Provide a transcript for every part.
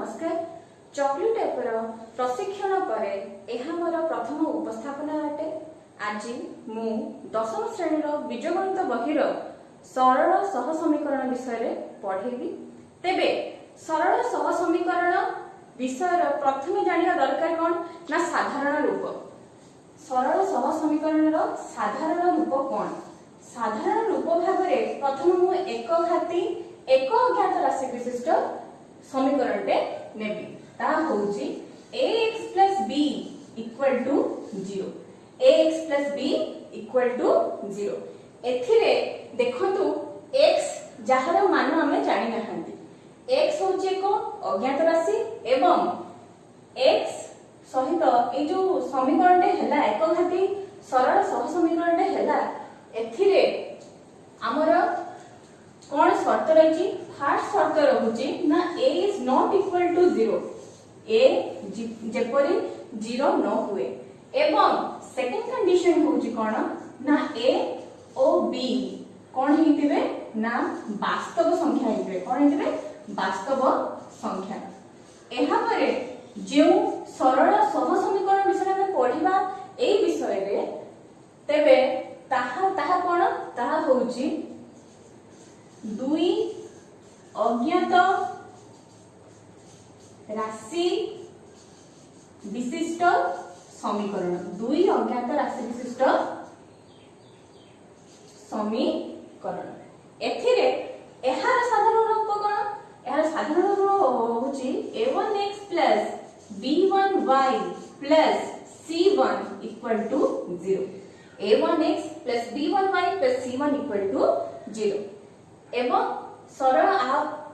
नमस्कार। चॉकलेट एपर प्रशिक्षण पर यह मोर प्रथम उपस्थापना अटे। आज मु दशम श्रेणी बीजगणित बहीर सरल सह समीकरण विषय पढ़ेबी। तेबे सरल सह समीकरण विषय प्रथम जानिया दरकार कौन ना साधारण रूप। सरल सह समीकरण साधारण रूप कौन? साधारण रूप भाव में प्रथम मु एक घाती एक अज्ञात राशि विशिष्ट समीकरण टे नेबी। ता होउची ax plus b equal to 0। ax plus b equal to 0। एथिरे देखंतु x जहार मान हमें जानि नाहंती। x होउची एक अज्ञात राशि एवं x सहित ए जो समीकरण टे हैला एक घाती सरल सह समीकरण टे हैला। एथिरे हमर कौन शर्त रही? फास्ट शर्त रहुची ना a is not equal to 0। a जेपरी 0 न हुए एवं सेकंड कंडीशन होची कौन ना a और b कौन हितिबे ना वास्तव संख्या हितिबे। कौन हितिबे? वास्तव संख्या। एहा परे जो सरल सह समीकरण विषय में पढ़िबा ए विषय रे तेबे ताहा कौन ताहा होची दुई अज्ञात राशि विशिष्ट समीकरण। दुई अज्ञात राशि विशिष्ट समीकरण। एथिरे एहार साधारण रूप कोन? एहार साधारण रूप होची a1x plus b1y plus c1 equal to 0। a1x plus b1y plus c1 equal to 0। एवं सरल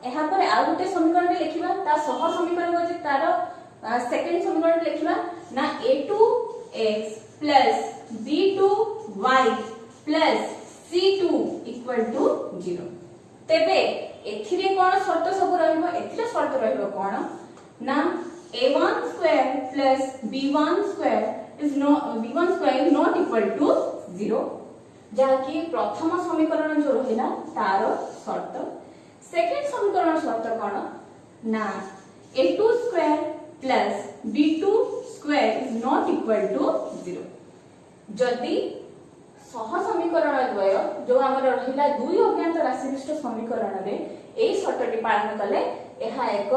एहा पर आ गोटे समीकरण लिखिबा ता सह समीकरण होची तार सेकंड समीकरण लिखिबा ना a2x plus b2y plus c2 equal to 0। तेबे एथिरे कोन शर्त सब रहइबो? एथिरे शर्त रहइबो कोन ना a1 square plus b1 square is not equal to 0। जाकी प्रथम समीकरण जो रहिला तार शर्त। सेकंड समीकरण शर्त कोन ना a2 square plus b2 square is not equal to 0। जदि सह समीकरण द्वय जो हमर रहिला दुई अज्ञात राशि विशिष्ट समीकरण रे ए शर्तटी पालन कले एहा एक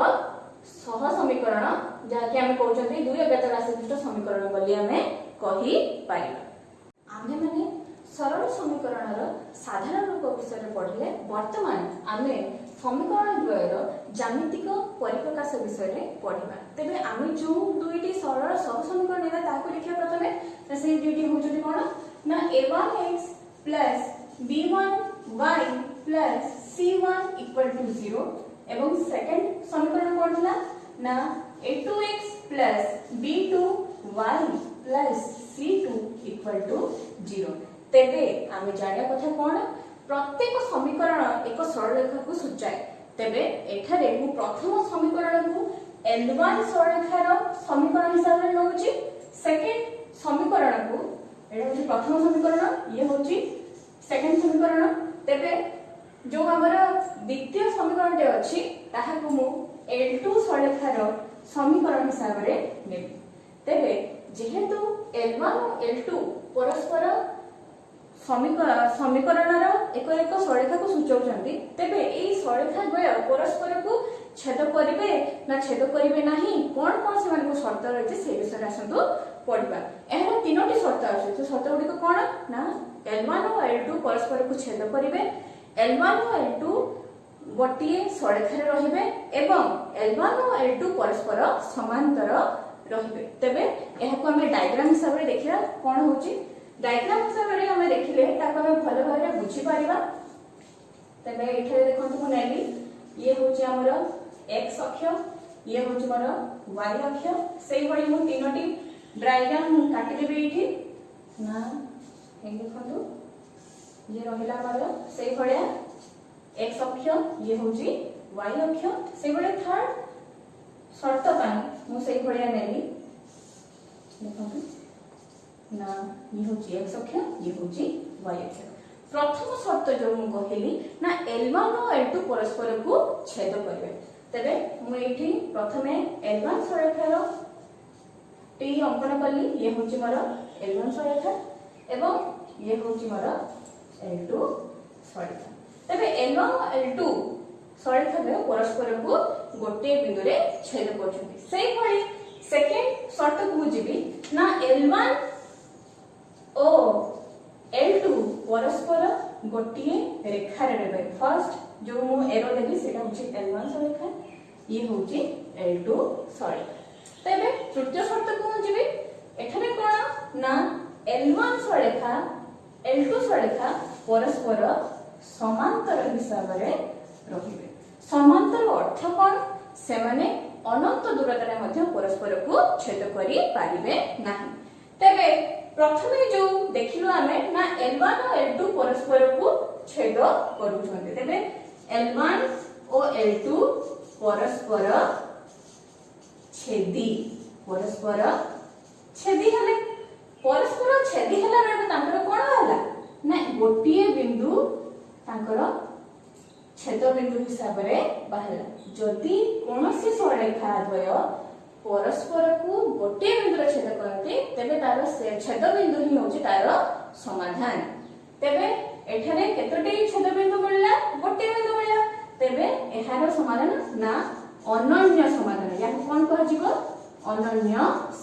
सह समीकरण जाकी हम कहउछथि दुई अज्ञात राशि विशिष्ट समीकरण बोली हमें कहि पारिबा। आमे माने सरल समीकरण साधारण रूप विषय पढ़ले वर्तमान आमे समीकरण द्वयर ज्यामितिक परिप्रकाश विषय पढ़िबा। तेबे आमे जो दुईटी सरल सह समीकरण नेबा ताको लिखिया प्रथमे त से दुईटी होचुनी कोन ना a1x plus b1y plus c1 equal to 0 एवं सेकंड समीकरण कोन थला ना a2x plus b2y plus c2 equal to 0। तेबे आमे जानिया कथा कोन प्रत्येक समीकरण एक सरल रेखा को सूचाए। तेबे एठारे मु प्रथम समीकरण को L1 सरल रेखार समीकरण हिसाब रे नउची। सेकंड समीकरण को एटा होची प्रथम समीकरण ये होची सेकंड समीकरण। तेबे जो हमर द्वितीय समीकरण टे अछि ताहा को मु L2 सरल रेखार समीकरण हिसाब रे नेबी। तेबे जेहेतु L1 और L2 परस्पर समीकरणर एक एक सरलरेखा को सूचौचंती तेबे एई सरलरेखा द्वय परस्पर को छेद करिवे ना छेद करिवे नाही कोन कोन से माने को शर्त रहिছে से विषय आसंतु पढिबा। एहर तीनोटी शर्त अछि। तो शर्त गुडी को कोन ना L1 और L2 परस्पर को छेद करिवे, L1 और L2 गोटिए सरलरेखा रे रहिबे एवं L1 और L2 परस्पर समांतर रहिबे। तेबे एहा को हमें डायग्राम हिसाब रे देखिया कोन होची। डायग्राम हिसाब रे हमें देखिले ताको हमें भलो भाबरे बुझी पारिबा। तबे एठे देखंतु को नेली ये होची हमर x अक्ष ये होची मोर y अक्ष। सेही भली मु तीनोटी डायग्राम काटि देबे एठी ना हे देखंतु ये रहिला हमर सेही भलिया x अक्ष ये होची y अक्ष। सेही भली थर्ड शर्त पानी मु सेही भलिया नेली देखंतु ना ये होची x अक्ष ये होची y अक्ष। प्रथम शर्त जो मु कहली ना L1 और L2 परस्पर को छेद करिवे तेबे मु एठी प्रथमे L1 सरळरेखार टी अंकन कली ये होची मोर L1 सरळरेखा एवं ये होची मोर L2 सरळरेखा तेबे L1 और L2 सरळरेखा परस्पर को गोटे बिंदु रे छेद करछथि सेही भली सेकेंड शर्त को जीबी ना L1 ओ L2 परस्पर गोटे रेखा रे रहबे फर्स्ट जो मु एरो देबी सेटा होची L1 सरळरेखा ये होची L2 सरळरेखा तेबे तृतीय शर्त को जीबी एठाने कोन ना L1 सरळरेखा L2 सरळरेखा परस्पर समांतर हिसाब रे रहिबे समांतर अर्थ कोन से माने अनंत दूरता मध्ये परस्पर को छेद करि पारिबे नाही तेबे प्रथमे जो देखिलो आमे ना L1 और L2 परस्पर को छेद करू छथि तेबे L1 और L2 परस्पर छेदी हले परस्पर छेदी हला रे तांकर कोन हला ना गोटिए बिंदु तांकर छेद बिंदु हिसाब रे बाहला जदि कोनोसी सरळरेखा द्वय परस्पर को गोटे बिंदु छेद करते तेबे तार छेद बिंदु ही होची तार समाधान तेबे एठारे केतोटी छेद बिंदु मिलला गोटे बिंदु मिलला तेबे एहार समाधान ना अनन्य समाधान या कोन कह जिवो अनन्य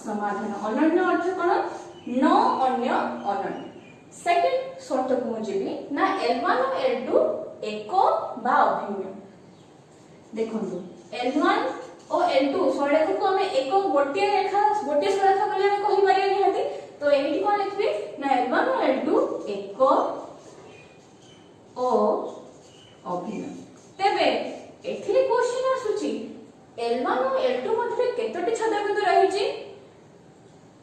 समाधान अनन्य अर्थ कोन न अन्य अनन्य सेकंड शर्त को मुझे ना L1 और L2 एको बा अभिन्न देखंतु L1 और L2 सरळरेखा को हमें एको गोटे रेखा गोटे सरळरेखा बोले हम कहि पारिया निहाती तो एठी कोन लिखबे ना L1 और L2 एको ओ अभिन्न तेबे एथिरे क्वेश्चन आसुची L1 और L2 मध्ये केतोटी छेद बिंदु रहिची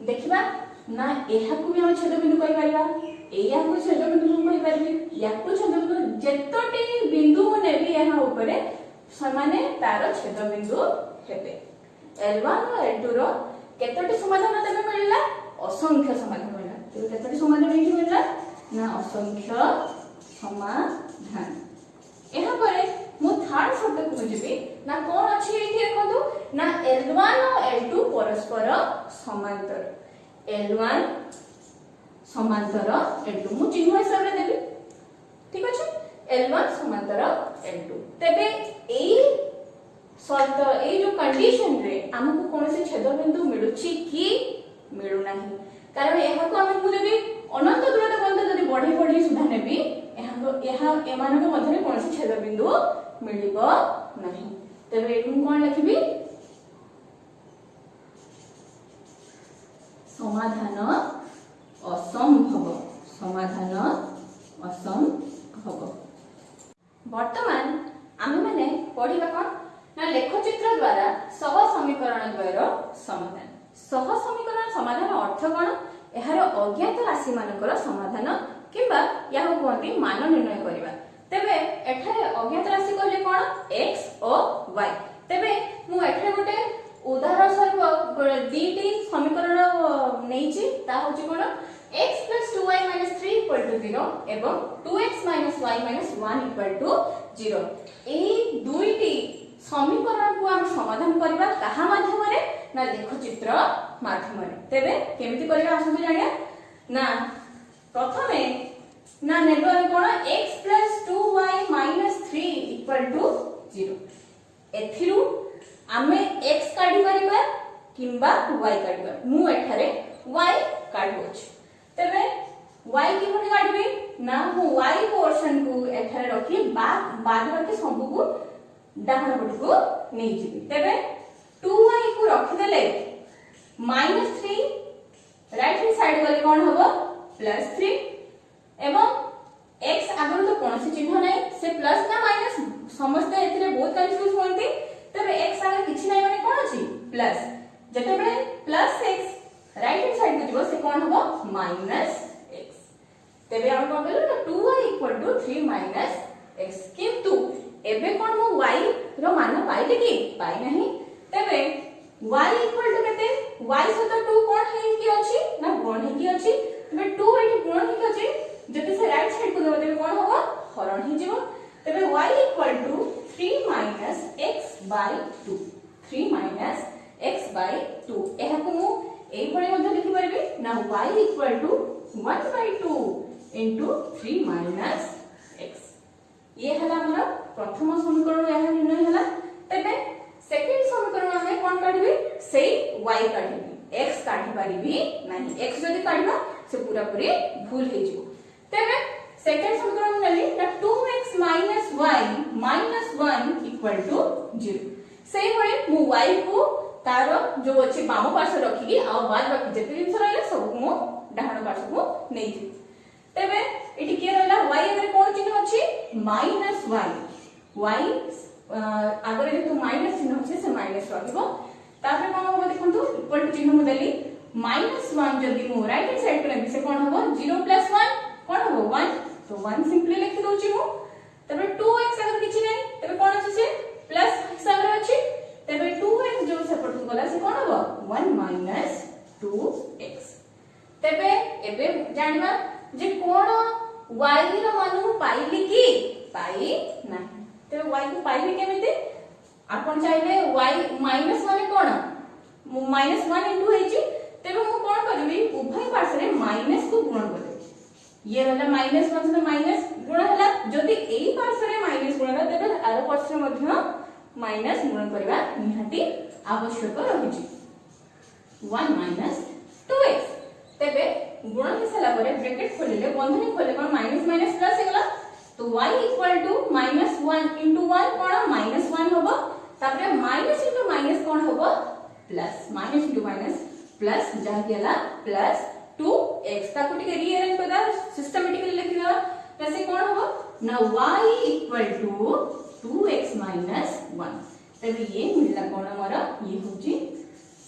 देखिबा ना एहा को भी हम छेद बिंदु कहि पारिबा एया को छेद बिंदु हम कहि पारिबे या को छेद बिंदु जेतोटी बिंदु नेबी यहाँ ऊपरे समाने तार छेद बिंदु हेबे L1 और L2 रो केतोटी समाधान तबे मिलला असंख्य समाधान मिलला तो केतोटी समाधान एठी मिलला ना असंख्य समाधान एहा परे मु थर्ड शब्द को बुझिबी ना कोन अछि एठी देखंतु ना L1 और L2 परस्पर समांतर L1 समांतर L2 मु चिन्ह हिसाब रे देबी ठीक अछि L1 समांतर L2 तेबे एई शर्त एई जो कंडीशन रे हमकु कोनसे छेद बिंदु मिलुछि कि मिलु नाही कारण एहा को हम जदी अनंत दूरता पर्यंत जदी बढ़ी बढ़ी सुधा नेबी एहा एमान के मध्य कोनसे छेद बिंदु मिलिबो नाही तेबे एठु कोन लिखबी समाधान असंभव वर्तमान आमे माने पढिबा कोन ना लेखचित्र द्वारा सह समीकरण द्वयर समाधान सह समीकरण समाधान अर्थ कोन एहार अज्ञात राशि मानकर समाधान किबा याहु कोंती मान निर्णय करिबा तेबे एठारे अज्ञात राशि कहले कोन x और y तेबे मु एठारे गोटे उदाहरण स्वरूप दीटी समीकरण नेइची ता होची कोन x + 2y - 3 = 0 एवं 2x - y - 1 = 0 एही दुईटी समीकरण को हम समाधान करबा कहा माध्यम रे ना लेखचित्र माध्यम रे तेबे केमिति करबा आसु जानिया ना प्रथमे ना नेबो कोन x + 2y - 3 = 0 एथिरु आमे x काढी परिबा किंबा y काढिबा मु एठारे y काढबोछ तबे y की कोन काढबी ना मु y पोर्शन को एठारे रखी बाद के सब को डाहण पट को नै जिबी तबे 2y को रखि देले -3 राइट हैंड साइड गले कोन होबो +3 एवं x आगर तो कोनसी चिन्ह नै से प्लस ना माइनस समस्त एथिरे बहुत कंफ्यूज होंती तबे x आगे किछि नै माने कोन अछि प्लस जते बळे +x राइट हैंड साइड को जिवो से कोन होबो -x तबे हम कोन कहलो ना 2y = 3 - x किंतु एबे कोन मु y रो मान पाइले कि पाइ नाही तबे y = केते y सतो 2 कोन है कि अछि ना गुण है कि अछि तबे 2 एठी गुण है कि अछि जते से राइट साइड को देबो तबे कोन होबो हरण ही जिवो तबे y = 3 - x/2 एई भଳି मध्ये लिखि परबे ना y equal to 1/2 into 3 minus x ये हला हमर प्रथम समीकरण या निर्णय हला तबे सेकंड समीकरण हमें कोन काढबे सेई y काढबे x काढी परिबी नाही x जदी काढबा से पूरा पूरी भूल हे जिवो तबे सेकंड समीकरण नली ना 2x minus y minus 1 equal to 0 सेई भळे मु y को तार जो अछि बाम पार्श्व रखिकी आ बाद बाकी जति दिन रहले सब मु डाहाण पार्श्व को नै जी तबे एटी के रहला y अगर कोन चिन्ह अछि minus y अगर जे तो माइनस चिन्ह अछि से माइनस रखिबो तापर कोन होबो देखंतु इक्वल टू चिन्ह मु देली -1 जदी मु राइट हैंड साइड करे से कोन होबो 0 + 1 कोन होबो 1 तो 1 सिंपली लिखि दोछि मु तबे 2x अगर किछि नै तबे कोन अछि से प्लस हिसाब रे अछि तबे 2x जो सेपट गला से कोन होबो 1 - 2x तबे एबे जानिबा जे कोन y रो मान मु पाइली की पाई नाही तबे y को पाइली केमिते आपण चाहिले y माइनस माने कोन -1 इनटू हेची तबे मु कोन करबी उभय पार्श्व रे माइनस को गुणन कर ये रहला -1 से माइनस गुण हला जदी एई पार्श्व रे माइनस गुण हला तबे आरो पार्श्व रे मध्य माइनस गुण करबा निहाती आवश्यक रहिछि 1 - 2x तबे गुण हे सला परे ब्रैकेट खोलिले बंधनी खोले कोन माइनस माइनस प्लस हेगला तो y इक्वल टू -1 into 1 कोन -1 होबो तापरे माइनस into माइनस कोन होबो plus minus into minus plus जहा केला प्लस 2x ताको टिके रीअरेंज करदा सिस्टमैटिकली लिखिना तसे कोन होबो ना y इक्वल टू 2x - 1 तबे ये मिलला कोन हमर ये होची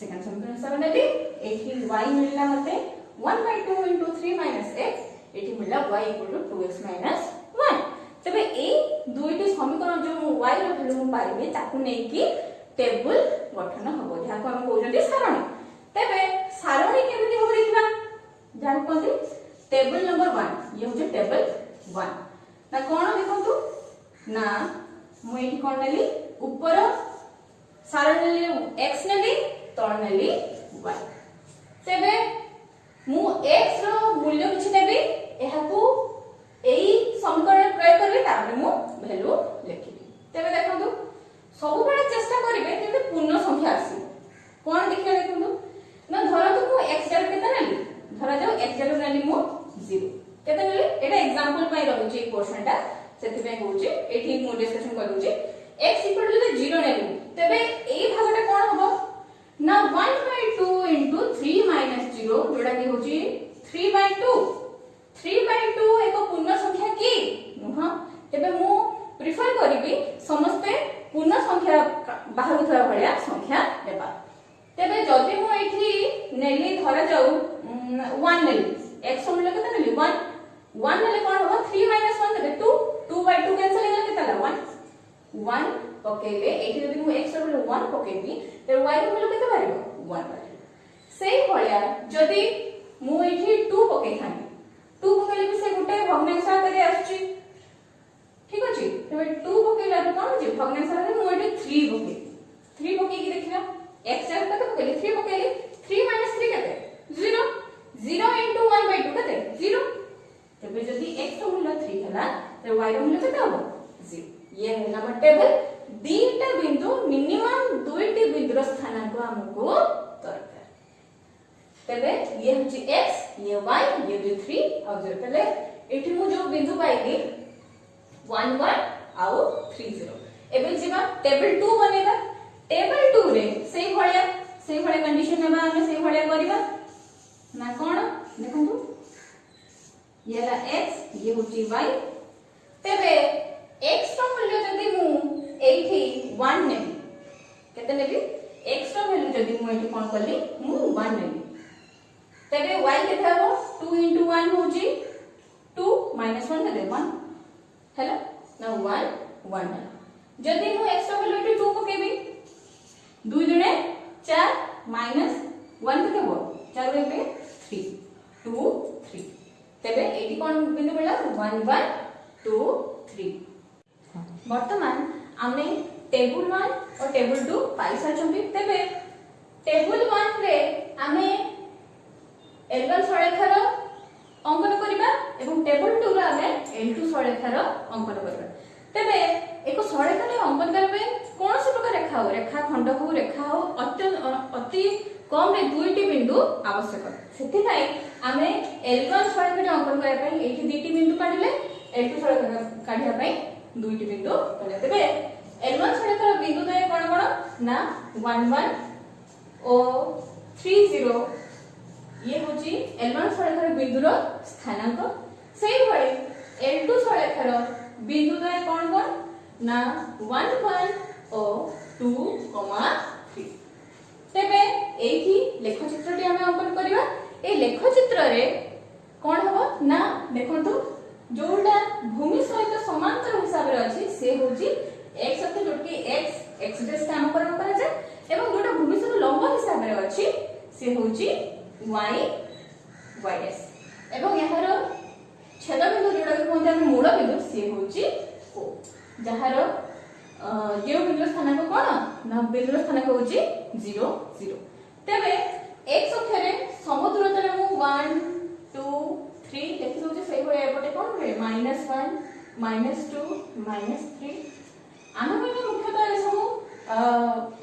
सेकंड समीकरण सब नदी एठी y मिलला मते 1/2 into 3 minus x एठी मिलला y equal to 2x minus 1 तबे ए दुईटी समीकरण जो y रो वैल्यू हम पाइबे ताकू नै कि टेबल गठन हबो जहा को हम कहउजती सारणी तबे सारणी केमिति हो देखिबा जान कोते टेबल नंबर 1 ये होजे टेबल 1 ना कोन देखंतु ना मु एठी कोन नली ऊपर सारणी नली x नली तळ नली y तबे मु x रो मूल्य किछि नेबी एहाकू एई समीकरण प्रयोग करबे तापर मु वैल्यू लिखिबी तबे देखंतु सब बेले चेष्टा करिवे कि पूर्ण संख्या आसी कोन देखिया देखंतु ना धरतु मु x जर केते नली धरा जाऊ x जर नली मु 0 केते नली एटा एग्जांपल पय रहउची पोर्शन टा सेति पे होउची एठी मु डिस्कशन करूची x इक्वल टू 0 नली तबे एई भागटा कोन होबो ना 1/2 into 3 minus 0 जोड़ा की होची 3/2 3/2 एक पूर्ण संख्या की नुह तबे मु प्रिफर करिबी समस्ते पूर्ण संख्या बाहर थरा भलिया संख्या देबा तबे जदी मु एठी नेली धरा जाऊ 1 नेली x मूल्य केते नेली 1 1 नेले कोन होबो 3 - 1 तबे 2 2/2 कैंसिल हेला केतेला 1 पकेले एठी जदी मु x रो 1 पकेबी त y रो मूल्य केते बारिबो 1 बारिबो सेही भलिया जदी मु एठी 2 पके थानी 2 पकेले भी से गुटे भग्नांश आकारे आछी ठीक अछि तबे 2 पकेला तो कोन जे भग्नांश आकारे मु एठी 3 पके 3 पके की देखिला x जर कते पकेले 3 पकेले 3 - 3 कते 0 0 into 1/2 कते 0 तबे जदी x रो मूल्य 3 हला त y रो मूल्य कते होबो 0 ये है नंबर टेबल दीटा बिंदु मिनिमम दुईटी बिंदुर स्थानांक हमको दरकार तबे ये होची x ये y ये जो 3 और 0 तले एठी मु जो बिंदु पाइली 1 1 आउ 3 0 एबे जिबा टेबल 2 बनेगा टेबल 2 रे सेही भलिया कंडीशन नेबा हम सेही भलिया करिबा ना कोन देखंतु ये ला x ये होची y तबे x रो मूल्य जदी मु एठी 1 नेबी केते नेबी x रो वैल्यू जदी मु एठी कोन करली मु 1 नेबी तबे y केते हबो 2 into 1 होजी 2 - 1 केते 1 हैला ना 1 1 जदी मु x रो वैल्यू एठी 2 पकेबी 2 दुने 4 -1 केते हबो 4 रे पे 3 2 3 तबे एठी कोन बिंदु मिला 1 1 2 3 वर्तमान आमे टेबल 1 और टेबल 2 पाई साचंती तबे टेबल 1 रे आमे L2 सरळरेखार अंकन करबा तेबे एक सरळरेखार अंकन करबे कोन से प्रकार रेखा हो रेखाखंड हो रेखा हो अति कम रे दुईटी बिंदु आवश्यक सेति पई आमे L1 सरळरेखार अंकन करबा पई एठी दुईटी बिंदु काढिले L2 सरळरेखा काढिया पई दुईटी बिंदु काढिले तेबे L1 सरळरेखार बिंदु दय कोन ना 1 1 ओ 3 0 ये होची L1 सरळरेखार बिंदुर स्थानांक सेही भଳି L2 सरळरेखार बिंदु द्वय कोन ना 1 1 ओ 2 3 तेबे एठी लेखचित्रटी हम अंकन करिवा ए लेखचित्र रे कोन हबो ना देखंतु जोडा भूमि सहित समांतर हिसाब रे अछि से होची x अक्ष जोटकी x x डैश का नामकरण करा जाय एवं जोडा भूमि सहित लंब हिसाब रे अछि से होची y y डैश एवं यहार छेद बिंदु जोडा कोन हम मूल बिंदु से होची o जहार जे बिंदु स्थानांक कोन ना बिंदु स्थानांक होची 0 0 तेबे x अक्ष रे समदूरता रे मु 1 2 3 लिखि दोची सेही होय एपटे कोन रे -1 -2 -3 आमे माने मुख्यतः ए सब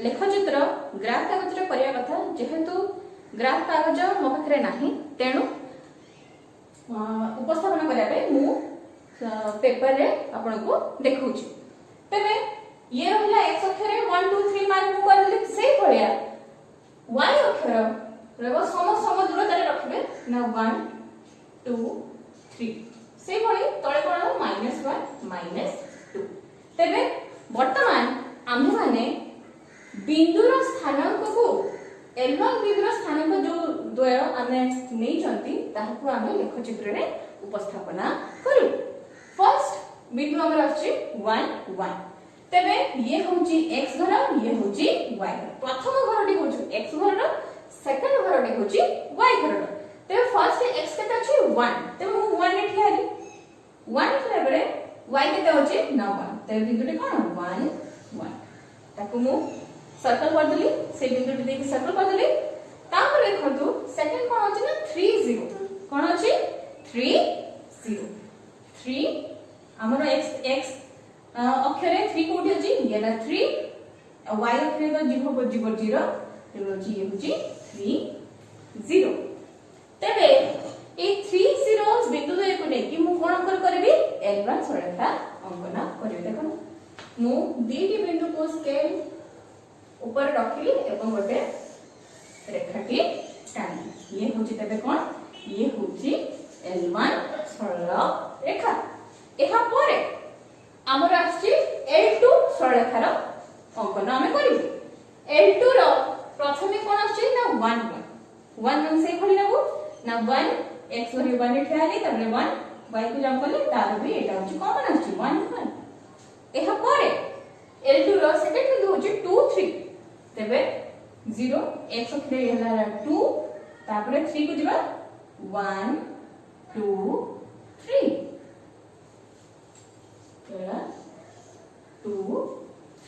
लेखचित्र ग्राफ कागज रे करिया कथा जेहेतु ग्राफ कागज मो पाखरे नाही तेनु उपस्थापन करिया पे मु पेपर रे आपन को देखौची तबे ये रहला x अक्ष रे 1 2 3 मान मु करले से भलिया y अक्ष रेबो सम दूरता रे रखबे ना 1 2 3 से भली तळे कोन -1 -2 तबे वर्तमान आम्ही माने बिंदुर स्थानांक को L1 बिंदुर स्थानांक जो द्वय आमे नै चंती ताहाको आमे लेखचित्र रे उपस्थापना करू फर्स्ट बिंदु हमर अछि 1 1 तबे ये होची x घर ये होची y घर प्रथम घरटी होची x घर सेकंड घरटी होची y घर तबे फर्स्ट x केते अछि 1 तबे मु 1 ने ठियाली 1 ठिया बेले y केते होची ना 1 तबे बिंदुटी कोन 1 1 ताको मु सर्कल कर देली से बिंदुटी देखि सर्कल कर देली तापर देखंतु सेकंड कोन अछि ना 3 0 कोन अछि 3 0 3 हमर x अक्षरे 3 कोठी अछि येला 3 y अक्षरे तो जीव 0 तेनो जी होची 3 0 तबे ए 3 0 बिंदु दे को नेकी मु कोन अंकन करबी L1 सरळरेखा अंकन करबी देखो मु दीटी बिंदु को स्केल ऊपर रखली एवं गोटे रेखाटी टाणी ये होची तबे कोन ये होची L1 सरळरेखा एहा परे हमर आछि L2 सरळरेखार अंकन आमे करिबी L2 रो प्रथमे कोन आछि ना 1 1 1 से भली नबो ना 1 x भली 1 ठियाली तबले 1 y को जम करले तार भी एटा होची कॉमन आछि 1 1 एहा परे L2 रो सेकंड बिंदु होची 2 3 तबे 0 x अक्षरे हला 2 तापरे 3 को जिबा 1 2 3 केला 2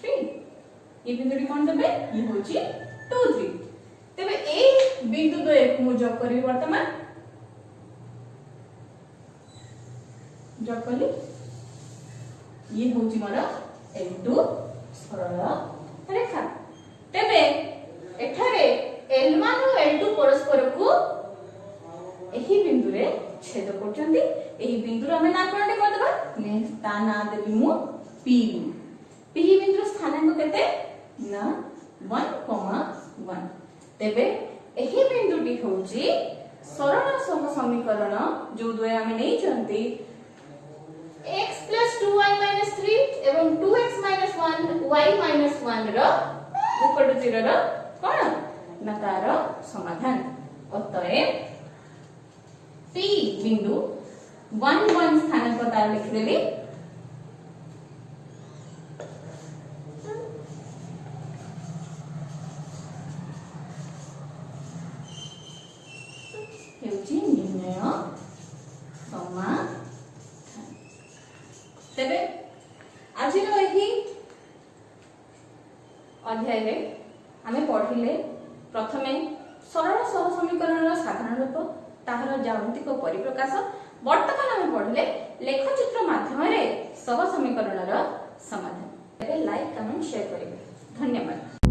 3 ये बिंदुटी कोन तबे ये होची 2 3 तबे ए बिंदु दो एक मु जॉब करी वर्तमान जॉब कली ये होची मोर L2 सरल रेखा तबे एठारे L1 और L2 परस्पर को एही बिंदु रे छेद करचंती एही बिंदु रे हमें नामकरण कर देबा ने ता ना देबी मु P P बिंदु स्थानांक केते ना 1 1 तबे एही बिंदुटी होची सरल सम समीकरण जो द्वय हमें नै चंती x 2y 3 एवं 2x 1 y 1 रो इक्वल टू 0 रो कोन ना तार समाधान अतएव P बिंदु 1 1 स्थानांक तार लिख देली हेउची निर्णय समाधान तबे आज रो एही अध्याय रे हमें पढ़िले प्रथमे सरल सह समीकरण साधारण रूप ताहार ज्यामितिक परिप्रकाश वर्तमान आम पढ़ले लेखचित्र माध्यम सह समीकरण समाधान। लाइक कमेंट शेयर करेंगे। धन्यवाद।